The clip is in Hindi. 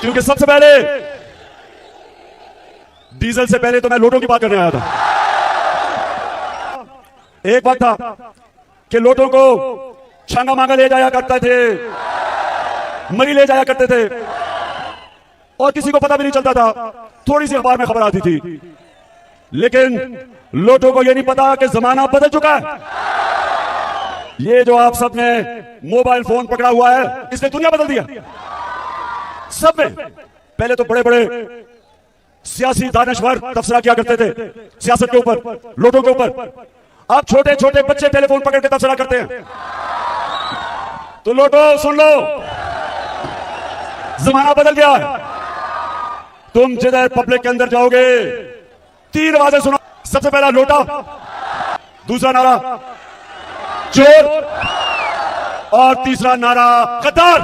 क्योंकि सबसे पहले डीजल से पहले तो मैं लोटों की बात करने आया था। एक बात था कि लोटों को छांगा मांगा ले जाया करते थे, मरी ले जाया करते थे और किसी को पता भी नहीं चलता था, थोड़ी सी अखबार में खबर आती थी। लेकिन लोटों को यह नहीं पता कि जमाना बदल चुका है। ये जो आप सब ने मोबाइल फोन पकड़ा हुआ है, इसने दुनिया बदल दिया। सब में पहले तो बड़े बड़े सियासी दानश्वर तबसरा किया करते थे सियासत के ऊपर, लोटों के ऊपर। अब छोटे छोटे बच्चे टेलीफोन पकड़ के तबसरा करते हैं। तो लोटो सुन लो, जमाना बदल गया है। तुम जिधर पब्लिक के अंदर जाओगे 3 आवाजें सुनो। सबसे पहला लोटा, दूसरा नारा चोर और तीसरा नारा गद्दार।